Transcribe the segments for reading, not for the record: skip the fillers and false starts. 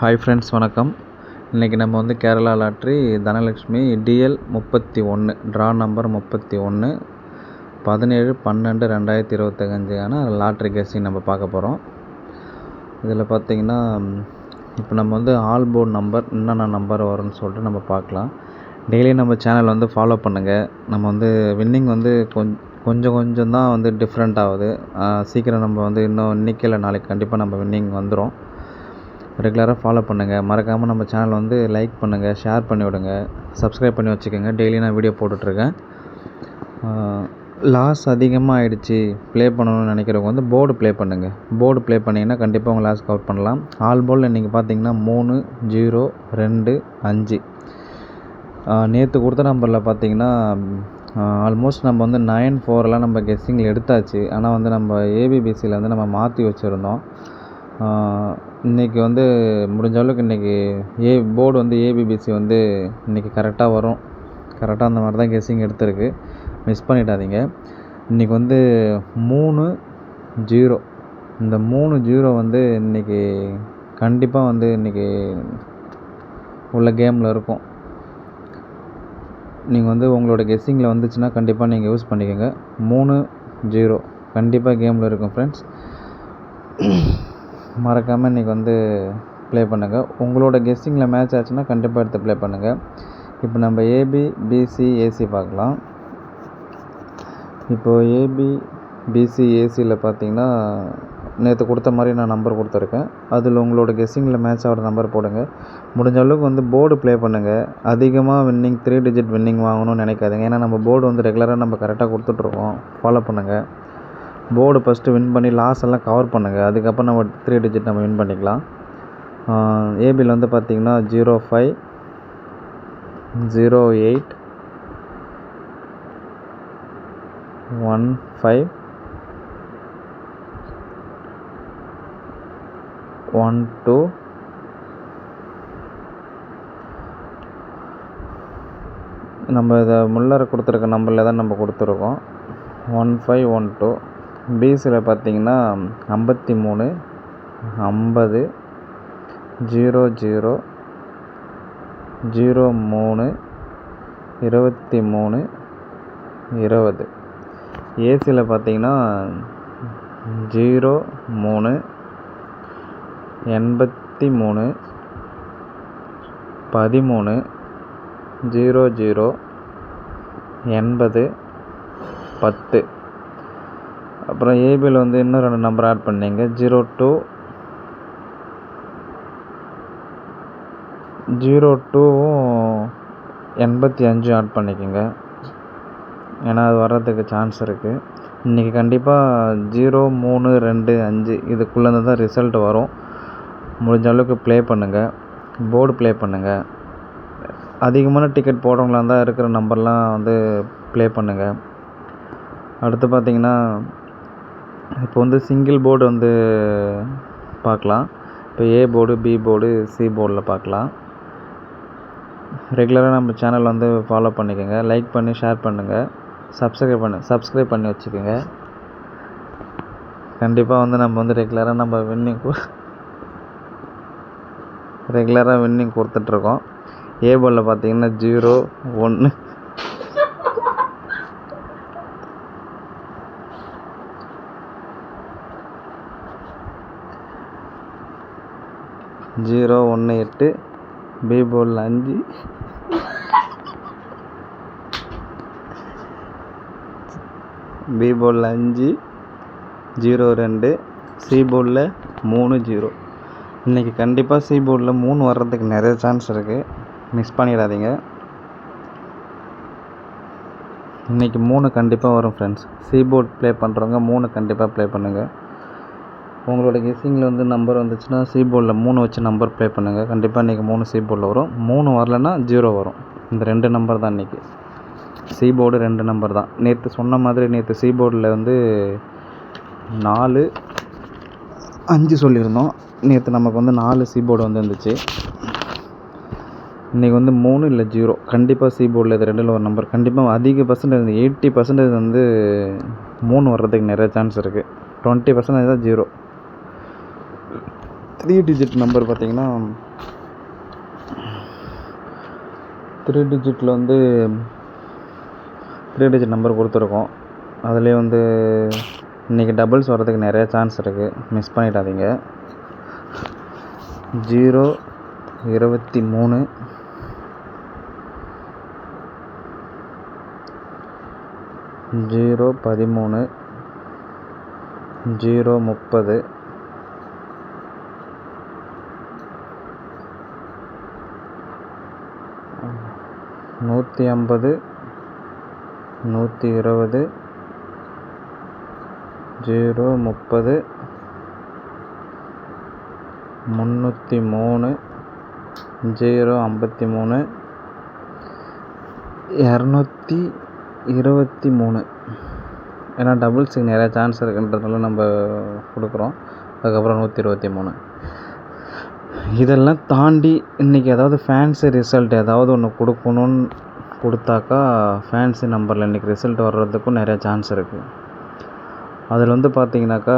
Hi friends, வணக்கம். இன்றைக்கி நம்ம வந்து Kerala lottery Dhanalakshmi DL 31 draw number 31 17/12/2025 lottery guessing நம்ம பார்க்க போகிறோம். இதில் பார்த்திங்கன்னா இப்போ நம்ம வந்து ஆல் போர்ட் நம்பர் என்னென்ன நம்பர் வரும்னு சொல்லிட்டு நம்ம பார்க்கலாம். டெய்லி நம்ம சேனல் வந்து ஃபாலோ பண்ணுங்கள். நம்ம வந்து வின்னிங் வந்து கொஞ்சம் தான் வந்து டிஃப்ரெண்ட் ஆகுது. சீக்கிரம் நம்ம வந்து இன்றைக்கி இல்லை நாளைக்கு கண்டிப்பாக நம்ம வின்னிங் வந்துடும். ரெகுலராக ஃபாலோ பண்ணுங்கள். மறக்காமல் நம்ம சேனல் வந்து லைக் பண்ணுங்கள், ஷேர் பண்ணி விடுங்க, சப்ஸ்கிரைப் பண்ணி வச்சுக்கோங்க. டெய்லி நான் வீடியோ போட்டுட்ருக்கேன். லாஸ் அதிகமாக ஆகிடுச்சி, ப்ளே பண்ணணும்னு நினைக்கிறவங்க வந்து போர்டு ப்ளே பண்ணுங்கள். போர்டு ப்ளே பண்ணிங்கன்னா கண்டிப்பாக உங்கள் லாஸ் கவுட் பண்ணலாம். ஆல் போர்டில் இன்றைக்கி பார்த்தீங்கன்னா 3, 0, 2, 5. நேற்று கொடுத்த நம்பரில் பார்த்தீங்கன்னா ஆல்மோஸ்ட் நம்ம வந்து 9, 4 நம்ம கெஸ்ஸிங்கில் எடுத்தாச்சு. ஆனால் வந்து நம்ம ABBCயில் வந்து நம்ம மாற்றி வச்சுருந்தோம். இன்றைக்கி வந்து முடிஞ்ச அளவுக்கு இன்றைக்கி போர்டு வந்து ABBC வந்து இன்றைக்கி கரெக்டாக வரும். கரெக்டாக அந்த மாதிரி தான் கெஸ்ஸிங் எடுத்திருக்கு. மிஸ் பண்ணிடாதீங்க. இன்றைக்கி வந்து 3, 0 இந்த 3, 0 வந்து இன்றைக்கி கண்டிப்பாக வந்து இன்றைக்கி உள்ள கேமில் இருக்கும். நீங்கள் வந்து உங்களோட கெஸ்ஸிங்கில் வந்துச்சுன்னா கண்டிப்பாக நீங்கள் யூஸ் பண்ணிக்கோங்க. 3, 0 கண்டிப்பாக கேமில் இருக்கும் ஃப்ரெண்ட்ஸ். மறக்காமல் இன்றைக்கி வந்து ப்ளே பண்ணுங்கள். உங்களோட கெஸ்ஸிங்கில் மேட்ச் ஆச்சுன்னா கண்டிப்பாக எடுத்து ப்ளே பண்ணுங்கள். இப்போ நம்ம ABBC AC பார்க்கலாம். இப்போது ABBC ACயில் பார்த்தீங்கன்னா நேற்று கொடுத்த மாதிரி நான் நம்பர் கொடுத்துருக்கேன். அதில் உங்களோட கெஸ்ஸிங்கில் மேட்ச் ஆகிற நம்பர் போடுங்க. முடிஞ்ச அளவுக்கு வந்து போர்டு ப்ளே பண்ணுங்கள். அதிகமாக வின்னிங் 3 டிஜிட் வின்னிங் வாங்கணும்னு நினைக்காதீங்க. ஏன்னா நம்ம போர்டு வந்து ரெகுலராக நம்ம கரெக்டாக கொடுத்துட்ருக்கோம். ஃபாலோ பண்ணுங்கள். போர்டு ஃபஸ்ட்டு வின் பண்ணி லாஸ் எல்லாம் கவர் பண்ணுங்கள். அதுக்கப்புறம் நம்ம 3 டிஜிட் நம்ம வின் பண்ணிக்கலாம். ஏபியில் வந்து பார்த்திங்கன்னா 05, 08, 15, 12, நம்ம இதை முள்ளரை கொடுத்துருக்க நம்பரில் தான் நம்ம கொடுத்துருக்கோம். 1512. பிசியில் பார்த்தீங்கன்னா 53, 50, 00, 03, 23, 20. ஏசியில் பார்த்தீங்கன்னா 03, 83, 13, 00, 80, 10. அப்புறம் ஏபியில் வந்து இன்னும் 2 நம்பர் ஆட் பண்ணிங்க. 02, 85 ஆட் பண்ணிக்கோங்க. ஏன்னா அது வர்றதுக்கு சான்ஸ் இருக்குது. இன்றைக்கி கண்டிப்பாக 0, 3, 2, 5 இதுக்குள்ளேருந்து தான் ரிசல்ட் வரும். முடிஞ்ச அளவுக்கு ப்ளே பண்ணுங்கள். போர்டு ப்ளே பண்ணுங்கள். அதிகமான டிக்கெட் போடுறவங்களா இருந்தால் இருக்கிற நம்பர்லாம் வந்து ப்ளே பண்ணுங்கள். அடுத்து பார்த்திங்கன்னா இப்போ வந்து சிங்கிள் போர்டு வந்து பார்க்கலாம். இப்போ A board, B board, C போர்டில் பார்க்கலாம். ரெகுலராக நம்ம சேனல் வந்து ஃபாலோ பண்ணிக்கோங்க. லைக் பண்ணி ஷேர் பண்ணுங்கள். சப்ஸ்கிரைப் பண்ணி வச்சுக்கோங்க. கண்டிப்பாக வந்து நம்ம வந்து ரெகுலராக வின்னிங் கொடுத்துட்ருக்கோம். A போர்டில் பார்த்திங்கன்னா 0, 1, 0, 1, 8. B போர்டில் 5, B போர்டில் 5, 0, 2. C போர்டில் 3, 0. இன்றைக்கி கண்டிப்பாக C போர்டில் 3 வர்றதுக்கு நிறைய சான்ஸ் இருக்குது. மிஸ் பண்ணிடாதீங்க. இன்றைக்கி 3 கண்டிப்பாக வரும் ஃப்ரெண்ட்ஸ். C போர்டு ப்ளே பண்ணுறவங்க 3 கண்டிப்பாக ப்ளே பண்ணுங்கள். உங்களோட கெஸ்ஸிங்கில் வந்து நம்பர் வந்துச்சுன்னா C போர்டில் 3 வச்சு நம்பர் ப்ளே பண்ணுங்கள். கண்டிப்பாக இன்றைக்கி 3 C போர்டில் வரும். 3 வரலன்னா 0 வரும். இந்த 2 நம்பர் தான் இன்றைக்கி. C போர்டு 2 நம்பர் தான். நேற்று சொன்ன மாதிரி நேற்று C போர்டில் வந்து 4, 5 சொல்லியிருந்தோம். நேற்று நமக்கு வந்து 4 C போர்டு வந்து இருந்துச்சு. இன்றைக்கி வந்து 3 இல்லை 0 கண்டிப்பாக C போர்டில் இது 2ல் ஒரு நம்பர் கண்டிப்பாக அதிக பர்சன்டேஜ் 80% வந்து 3 வர்றதுக்கு நிறைய சான்ஸ் இருக்குது. 20% தான் 0. 3 டிஜிட் நம்பர் பார்த்திங்கன்னா 3 டிஜிட்டில் வந்து 3 டிஜிட் நம்பர் கொடுத்துருக்கோம். அதுலேயே வந்து இன்றைக்கி டபுள்ஸ் வர்றதுக்கு நிறைய சான்ஸ் இருக்குது, மிஸ் பண்ணிடாதீங்க. 023 013 030 150 120 030 303 053 223. ஏன்னா டபுள்ஸுக்கு நிறையா சான்ஸ் இருக்குன்றதுனால நம்ம கொடுக்குறோம். அதுக்கப்புறம் 123. இதெல்லாம் தாண்டி இன்றைக்கி ஏதாவது ஃபேன்சி ரிசல்ட் ஏதாவது ஒன்று கொடுக்கணுன்னு கொடுத்தாக்கா ஃபேன்சி நம்பரில் இன்றைக்கி ரிசல்ட் வர்றதுக்கும் நிறையா சான்ஸ் இருக்குது. அதில் வந்து பார்த்திங்கனாக்கா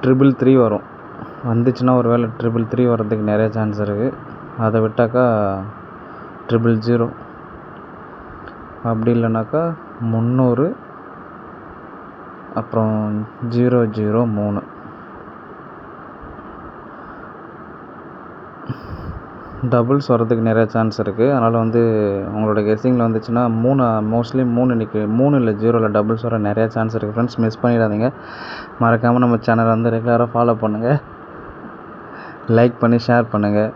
333 வரும். வந்துச்சுன்னா ஒரு வேளை 333 வர்றதுக்கு நிறைய சான்ஸ் இருக்குது. அதை விட்டாக்கா 000, அப்படி இல்லைனாக்கா 300, அப்புறம் 003. டபுள்ஸ் வர்றதுக்கு நிறைய சான்ஸ் இருக்குது. அதனால் வந்து உங்களோட கெஸ்ஸிங்கில் வந்துச்சுன்னா மோஸ்ட்லி 3 இன்றைக்கி 3 இல்லை 0ல் டபுள்ஸ் வர நிறையா சான்ஸ் இருக்குது ஃப்ரெண்ட்ஸ். மிஸ் பண்ணிடாதீங்க. மறக்காமல் நம்ம சேனலை வந்து ரெகுலராக ஃபாலோ பண்ணுங்கள், லைக் பண்ணி ஷேர் பண்ணுங்கள்.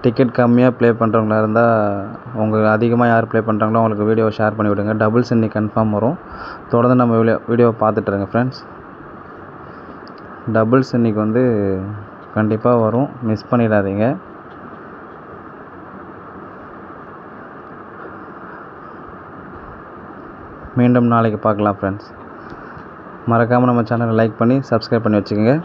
டிக்கெட் கம்மியாக ப்ளே பண்ணுறவங்களா இருந்தால் உங்களுக்கு அதிகமாக யார் ப்ளே பண்ணுறாங்களோ அவங்களுக்கு வீடியோவை ஷேர் பண்ணி விடுங்க. டபுள்ஸ் இன்றைக்கி கன்ஃபார்ம் வரும். தொடர்ந்து நம்ம வீடியோவை பார்த்துட்ருங்க ஃப்ரெண்ட்ஸ். டபுள்ஸ் இன்றைக்கி வந்து கண்டிப்பாக வரும், மிஸ் பண்ணிடாதீங்க. மீண்டும் நாளைக்கு பார்க்கலாம் ஃப்ரெண்ட்ஸ். மறக்காமல் நம்ம சேனலை லைக் பண்ணி சப்ஸ்கிரைப் பண்ணி வச்சுக்கோங்க.